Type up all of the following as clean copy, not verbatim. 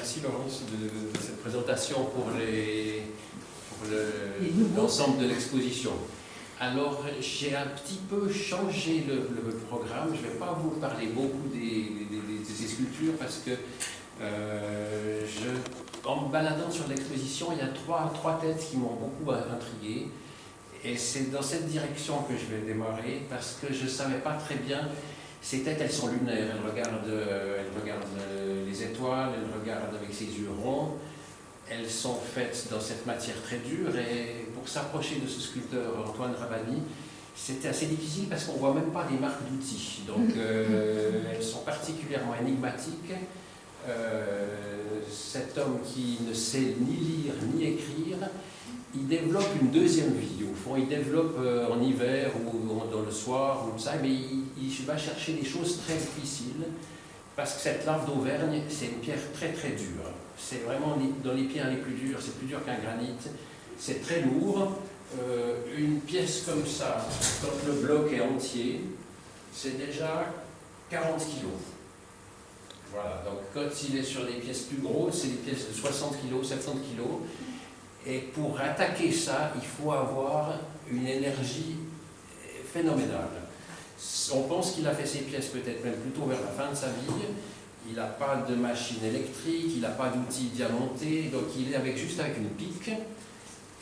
merci Laurence de cette présentation pour l'ensemble de l'exposition. Alors, j'ai un petit peu changé le programme. Je ne vais pas vous parler beaucoup de ces sculptures parce que en me baladant sur l'exposition, il y a trois têtes qui m'ont beaucoup intrigué. Et c'est dans cette direction que je vais démarrer parce que je ne savais pas très bien. Ces têtes, elles sont lunaires. Elles regardent les étoiles, elles regardent avec ses yeux ronds. Elles sont faites dans cette matière très dure. Et pour s'approcher de ce sculpteur Antoine Rabani, c'était assez difficile parce qu'on ne voit même pas les marques d'outils. Donc, elles sont particulièrement énigmatiques. Cet homme qui ne sait ni lire ni écrire, il développe une deuxième vie. Au fond, il développe en hiver ou dans le soir, ou ça, mais il va chercher des choses très difficiles parce que cette lave d'Auvergne, c'est une pierre très très dure. C'est vraiment dans les pierres les plus dures, c'est plus dur qu'un granit. C'est très lourd. Une pièce comme ça, quand le bloc est entier, c'est déjà 40 kilos. Voilà, donc quand il est sur des pièces plus grosses, c'est des pièces de 60 kg, 70 kg. Et pour attaquer ça, il faut avoir une énergie phénoménale. On pense qu'il a fait ses pièces peut-être même plutôt vers la fin de sa vie. Il n'a pas de machine électrique, il n'a pas d'outils diamantés, donc il est juste avec une pique.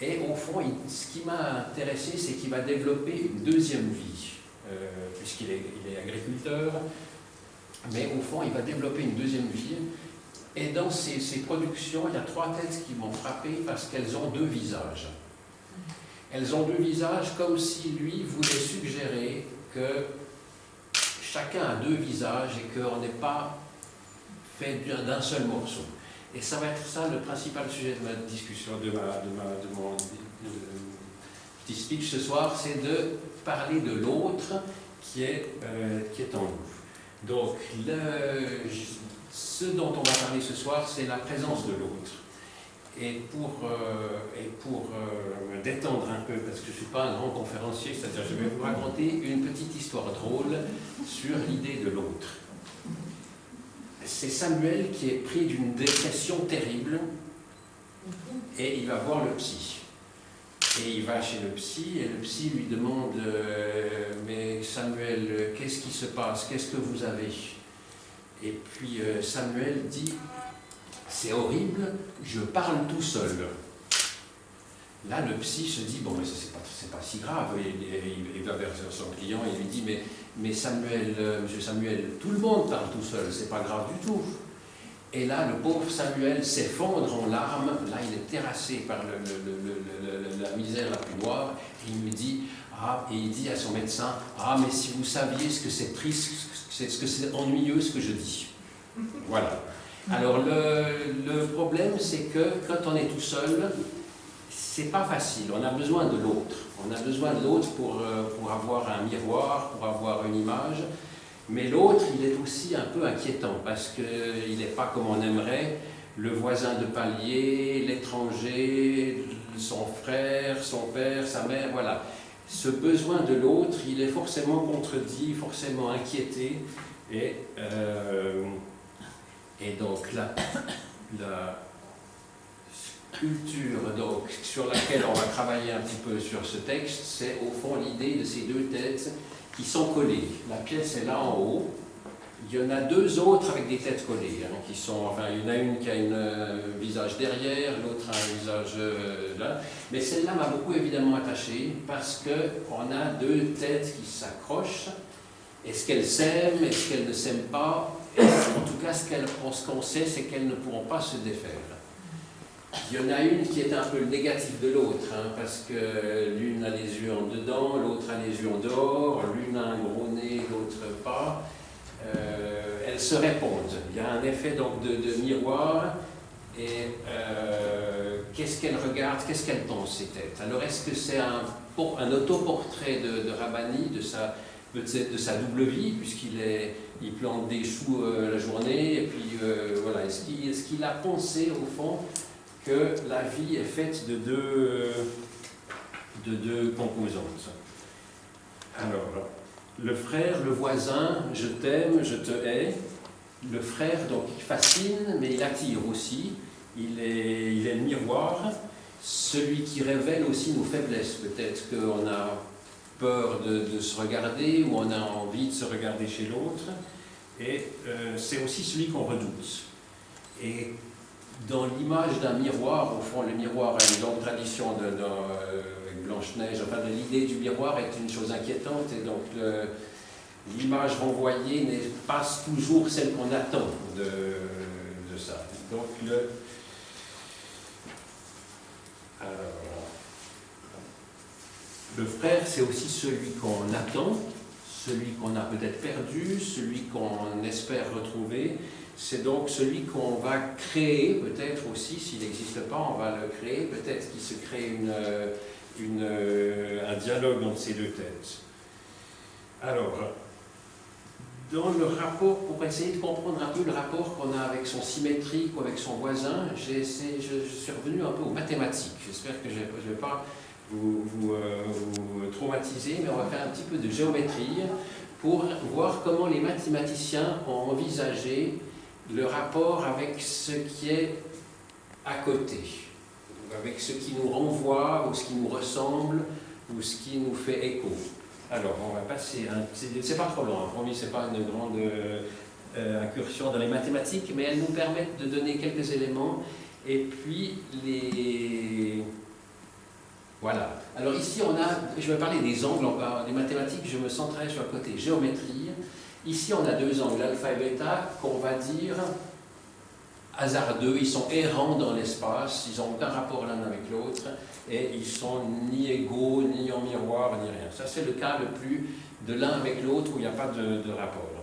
Et au fond, ce qui m'a intéressé, c'est qu'il va développer une deuxième vie, puisqu'il est agriculteur. Mais au fond, il va développer une deuxième vie. Et dans ces productions, il y a trois têtes qui m'ont frappé parce qu'elles ont deux visages. Elles ont deux visages comme si lui voulait suggérer que chacun a deux visages et qu'on n'est pas fait d'un seul morceau. Et ça va être ça le principal sujet de ma discussion, de mon petit speech ce soir, c'est de parler de l'autre qui est en nous. Donc, ce dont on va parler ce soir, c'est la présence de l'autre. Et pour me détendre un peu, parce que je ne suis pas un grand conférencier, c'est-à-dire je vais vous raconter une petite histoire drôle sur l'idée de l'autre. C'est Samuel qui est pris d'une dépression terrible et il va voir le psy. Et il va chez le psy et le psy lui demande mais Samuel, qu'est-ce qui se passe? Qu'est-ce que vous avez? Et puis Samuel dit c'est horrible, je parle tout seul. Là, le psy se dit bon, mais c'est pas si grave. Il va vers son client et lui dit mais Samuel, monsieur Samuel, tout le monde parle tout seul, c'est pas grave du tout. Et là, le pauvre Samuel s'effondre en larmes. Là, il est terrassé par la misère la plus noire. Et il me dit et il dit à son médecin mais si vous saviez ce que c'est triste, ce que c'est ennuyeux ce que je dis. Voilà. Alors le problème, c'est que quand on est tout seul, c'est pas facile. On a besoin de l'autre. On a besoin de l'autre pour avoir un miroir, pour avoir une image. Mais l'autre, il est aussi un peu inquiétant parce qu'il n'est pas comme on aimerait. Le voisin de palier, l'étranger, son frère, son père, sa mère, voilà. Ce besoin de l'autre, il est forcément contredit, forcément inquiété. Et donc la sculpture sur laquelle on va travailler un petit peu sur ce texte, c'est au fond l'idée de ces deux têtes qui sont collées. La pièce est là en haut. Il y en a deux autres avec des têtes collées, qui sont, il y en a une qui a un visage derrière, l'autre a un visage là. Mais celle-là m'a beaucoup évidemment attaché parce qu'on a deux têtes qui s'accrochent. Est-ce qu'elles s'aiment? Est-ce qu'elles ne s'aiment pas? En tout cas, ce qu'on sait, c'est qu'elles ne pourront pas se défaire. Il y en a une qui est un peu le négatif de l'autre, parce que l'une a les yeux en dedans, l'autre a les yeux en dehors, l'une a un gros nez, l'autre pas. Elles se répondent. Il y a un effet donc de miroir. Et qu'est-ce qu'elles regardent, qu'est-ce qu'elles pensent, ces têtes? Alors, est-ce que c'est un autoportrait de Rabani, de sa double vie, puisqu'il plante des choux la journée, et puis voilà, est-ce qu'il a pensé au fond que la vie est faite de deux composantes? Alors, le frère, le voisin, je t'aime, je te hais, le frère, donc, il fascine, mais il attire aussi. Il est le miroir, celui qui révèle aussi nos faiblesses. Peut-être qu'on a peur de se regarder, ou on a envie de se regarder chez l'autre. Et c'est aussi celui qu'on redoute. Et dans l'image d'un miroir, au fond, le miroir a une longue tradition avec Blanche-Neige. Enfin, l'idée du miroir est une chose inquiétante, et donc l'image renvoyée n'est pas toujours celle qu'on attend de ça. Donc le frère, c'est aussi celui qu'on attend, celui qu'on a peut-être perdu, celui qu'on espère retrouver. C'est donc celui qu'on va créer, peut-être aussi, s'il n'existe pas, on va le créer, peut-être qu'il se crée un dialogue entre ces deux têtes. Alors, dans le rapport, pour essayer de comprendre un peu le rapport qu'on a avec son symétrique ou avec son voisin, je suis revenu un peu aux mathématiques. J'espère que je ne vais pas vous traumatiser, mais on va faire un petit peu de géométrie pour voir comment les mathématiciens ont envisagé le rapport avec ce qui est à côté, avec ce qui nous renvoie, ou ce qui nous ressemble, ou ce qui nous fait écho. Alors, on va passer, c'est pas trop long, promis, c'est pas une grande incursion dans les mathématiques, mais elles nous permettent de donner quelques éléments, et puis voilà. Alors ici, je vais parler des angles, des mathématiques, je me centrerai sur le côté géométrie. Ici, on a deux angles, alpha et bêta, qu'on va dire hasardeux, ils sont errants dans l'espace, ils n'ont aucun rapport l'un avec l'autre, et ils sont ni égaux, ni en miroir, ni rien. Ça, c'est le cas le plus de l'un avec l'autre où il n'y a pas de rapport.